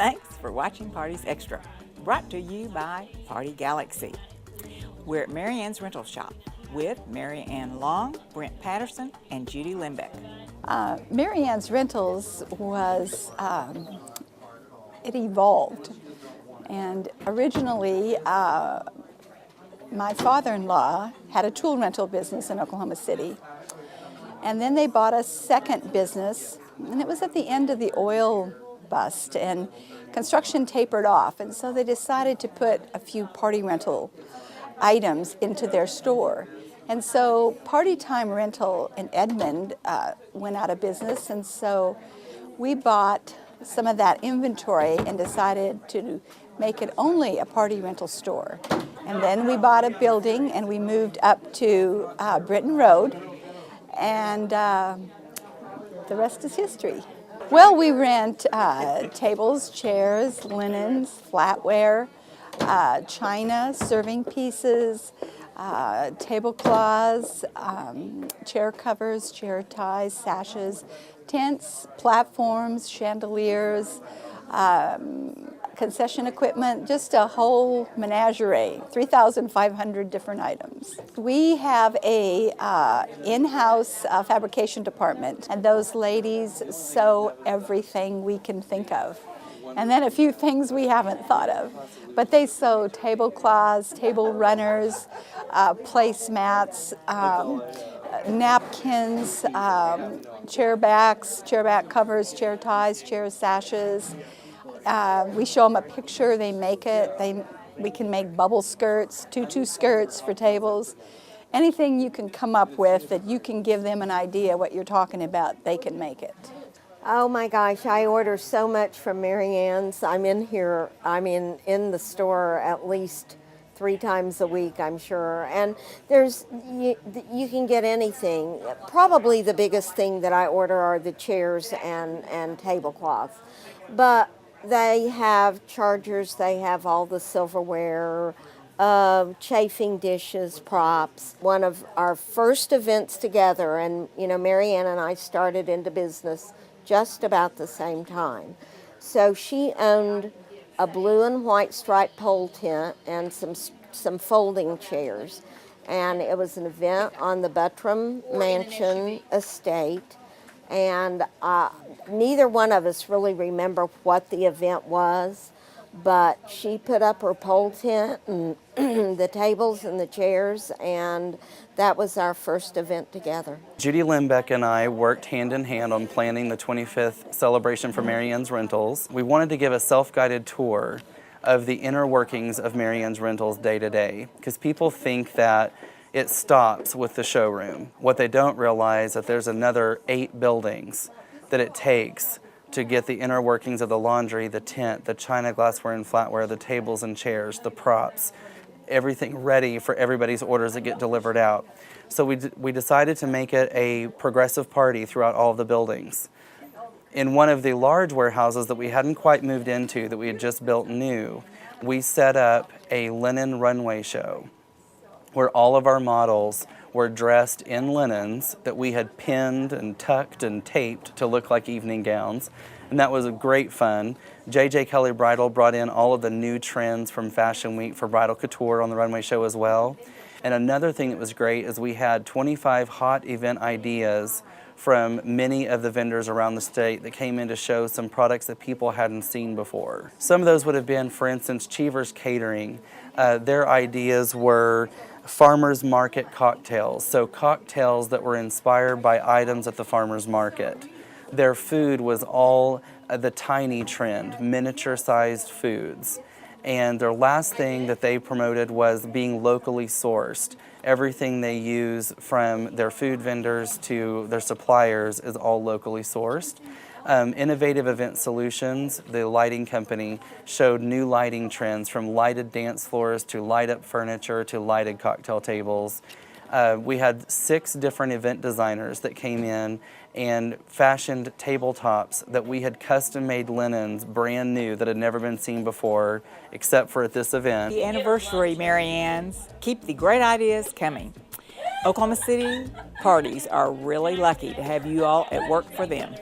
Thanks for watching Parties Extra, brought to you by Party Galaxy. We're at Marianne's Rental Shop with Marianne Long, Brent Patterson, and Judy Limbeck. Marianne's Rentals was, it evolved. And originally, my father-in-law had a tool rental business in Oklahoma City. And then they bought a second business, and it was at the end of the oil bust, and construction tapered off. And so they decided to put a few party rental items into their store. And so Party Time Rental in Edmond went out of business, and so we bought some of that inventory and decided to make it only a party rental store. And then we bought a building and we moved up to Britton Road, and the rest is history. Well, we rent tables, chairs, linens, flatware, china, serving pieces, tablecloths, chair covers, chair ties, sashes, tents, platforms, chandeliers, concession equipment, just a whole menagerie, 3,500 different items. We have a in-house fabrication department, and those ladies sew everything we can think of. And then a few things we haven't thought of. But they sew tablecloths, table runners, placemats, napkins, chair backs, chair back covers, chair ties, chair sashes. We show them a picture, they make it. We can make bubble skirts, tutu skirts for tables. Anything you can come up with that you can give them an idea what you're talking about, they can make it. Oh my gosh, I order so much from Marianne's. I'm in the store at least 3 times a week, I'm sure. And you can get anything. Probably the biggest thing that I order are the chairs and tablecloths. But they have chargers, they have all the silverware, chafing dishes, props. One of our first events together, and Marianne and I started into business just about the same time. So she owned a blue and white striped pole tent and some folding chairs. And it was an event on the Buttram Mansion estate. And neither one of us really remember what the event was, but she put up her pole tent and the tables and the chairs, and that was our first event together. Judy Limbeck and I worked hand in hand on planning the 25th celebration for Marianne's Rentals. We wanted to give a self-guided tour of the inner workings of Marianne's Rentals day to day, because people think that it stops with the showroom. What they don't realize is that there's another 8 buildings that it takes to get the inner workings of the laundry, the tent, the china, glassware, and flatware, the tables and chairs, the props, everything ready for everybody's orders that get delivered out. So we decided to make it a progressive party throughout all of the buildings. In one of the large warehouses that we hadn't quite moved into, that we had just built new, we set up a linen runway show where all of our models were dressed in linens that we had pinned and tucked and taped to look like evening gowns. And that was great fun. J.J. Kelly Bridal brought in all of the new trends from Fashion Week for bridal couture on the runway show as well. And another thing that was great is we had 25 hot event ideas from many of the vendors around the state that came in to show some products that people hadn't seen before. Some of those would have been, for instance, Cheever's Catering. Their ideas were farmers market cocktails, so cocktails that were inspired by items at the farmers market. Their food was all the tiny trend, miniature-sized foods. And their last thing that they promoted was being locally sourced. Everything they use, from their food vendors to their suppliers, is all locally sourced. Innovative Event Solutions, the lighting company, showed new lighting trends, from lighted dance floors to light-up furniture to lighted cocktail tables. We had 6 different event designers that came in and fashioned tabletops that we had custom-made linens, brand new, that had never been seen before, except for at this event. The anniversary, Marianne's. Keep the great ideas coming. Oklahoma City parties are really lucky to have you all at work for them.